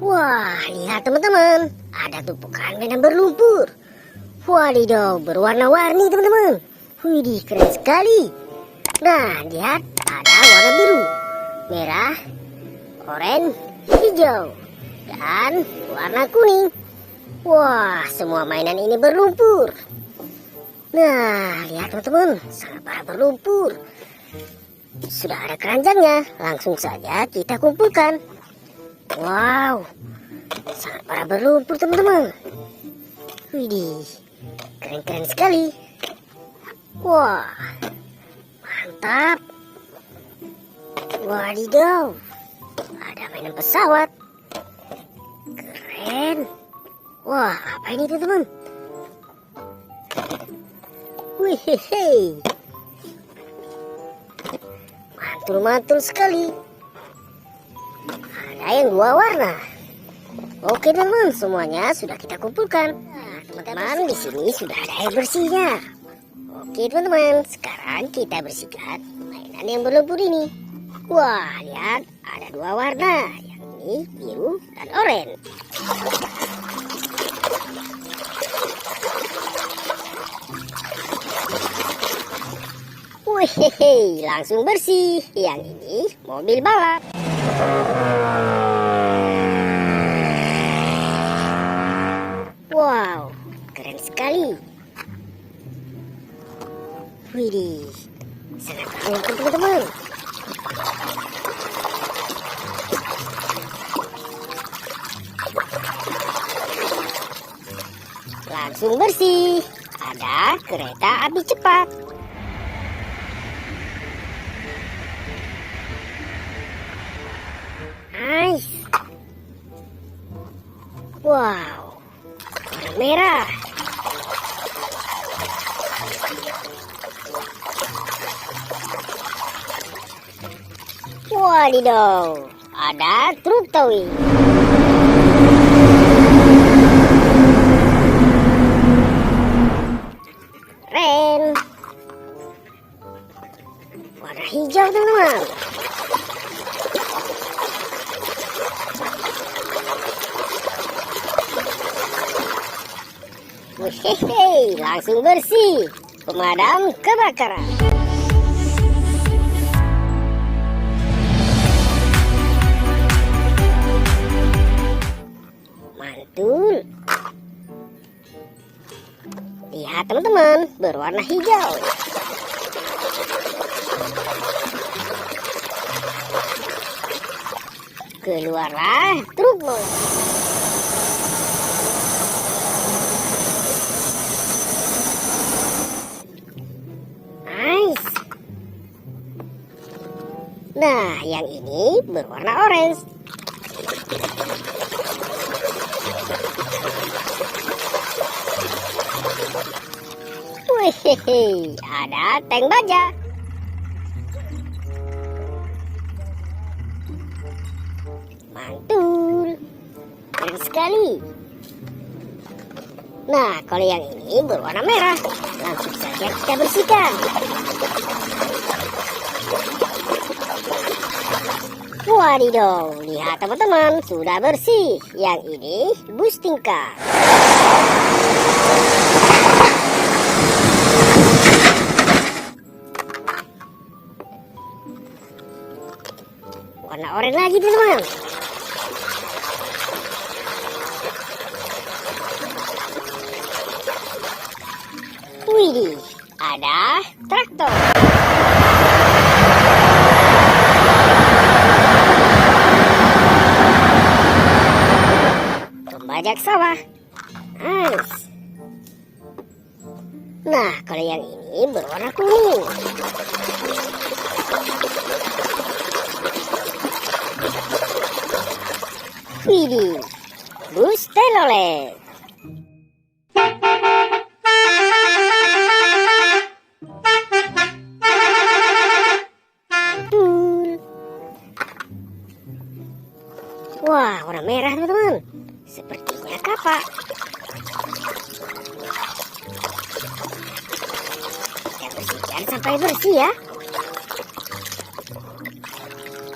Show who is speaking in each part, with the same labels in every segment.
Speaker 1: Wah, lihat teman-teman, ada tumpukan mainan berlumpur. Wadidaw, berwarna-warni teman-teman. Widih, keren sekali. Nah, lihat, ada warna biru, merah, oranye, hijau, dan warna kuning. Wah, semua mainan ini berlumpur. Nah, lihat teman-teman, sangat parah berlumpur. Sudah ada keranjangnya, langsung saja kita kumpulkan. Wow, sangat parah berlumpur teman-teman. Widih, keren-keren sekali. Wah, mantap. Wadidaw, ada mainan pesawat. Keren. Wah, apa ini teman-teman? Wih, mantul-mantul sekali. Ada yang 2 warna. Oke teman-teman, semuanya sudah kita kumpulkan. Nah, teman-teman, di sini sudah ada air bersihnya. Oke teman-teman, sekarang kita bersihkan mainan yang berlumpur ini. Wah, lihat, ada 2 warna. Yang ini biru dan oranye. Wih, langsung bersih. Yang ini mobil balap. Wow, keren sekali. Widih, sangat mantap teman-teman. Langsung bersih. Ada kereta api cepat. Nice. Wow, warna merah. Wadidaw, ada truk towing. Keren. Warna hijau teman-teman. Wih, langsung bersih. Pemadam kebakaran. Mantul. Lihat teman-teman, berwarna hijau. Keluarlah truk monster. Nice. Nah, yang ini berwarna orange. Wih, ada tank baja. Mantul. Keren sekali. Nah, kalau yang ini berwarna merah. Langsung saja kita bersihkan. Wadidaw, lihat teman-teman, sudah bersih. Yang ini boosting car. Warna oranye lagi teman-teman. Widih, ada traktor. Pembajak sawah. Nice. Nah, kalau yang ini berwarna kuning. Widih, bus telolet. Wah, warna merah teman-teman. Sepertinya kapak. Kita bersihkan sampai bersih ya.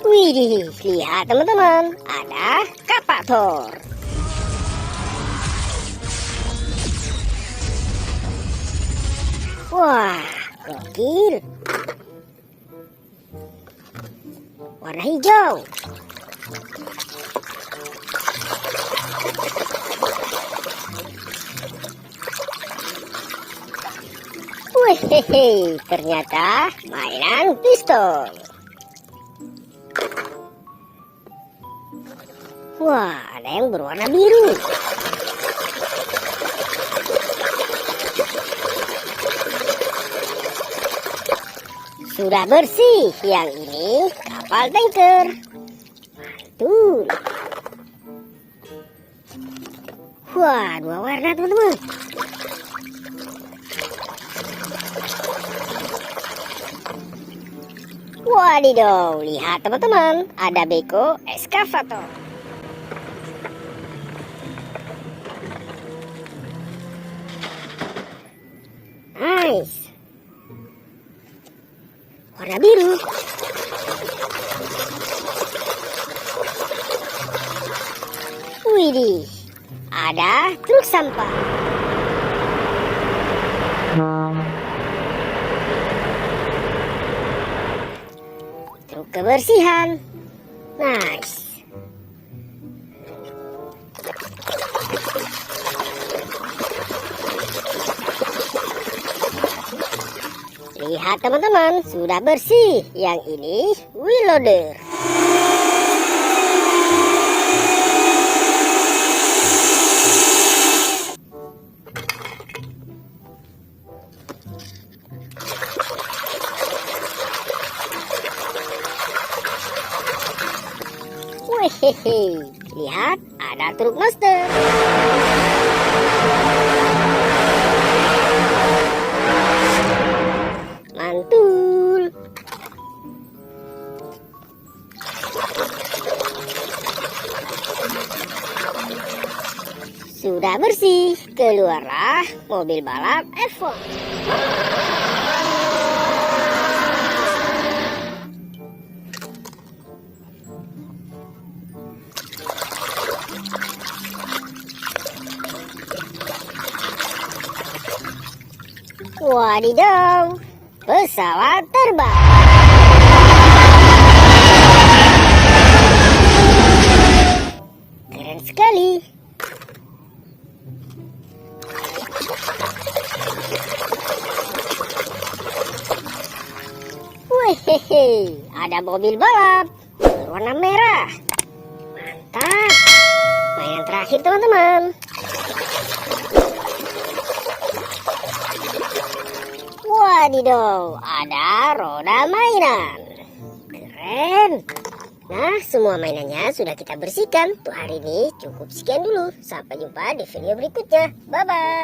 Speaker 1: Widih, lihat teman-teman, ada kapak. eskavator. Wah, gokil. Warna hijau. Wih, ternyata mainan pistol. Wah, ada yang berwarna biru. Sudah bersih, yang ini kapal tanker. Mantul. Wah, dua warna teman-teman. Wadidaw, lihat teman-teman, ada beko eskavator. Nice. Warna biru. Widih, ada truk sampah. Truk kebersihan. Nice. Lihat teman-teman, sudah bersih. Yang ini wheel loader. Wehehe, lihat ada truk monster. Mantul. Sudah bersih, keluarlah mobil balap F1. Wadidaw, pesawat terbang. Keren sekali. Wehehe, ada mobil balap berwarna merah. Mantap. Mainan terakhir teman-teman. Wadidaw, ada roda mainan. Keren. Nah, semua mainannya sudah kita bersihkan. Untuk hari ini cukup sekian dulu. Sampai jumpa di video berikutnya. Bye-bye.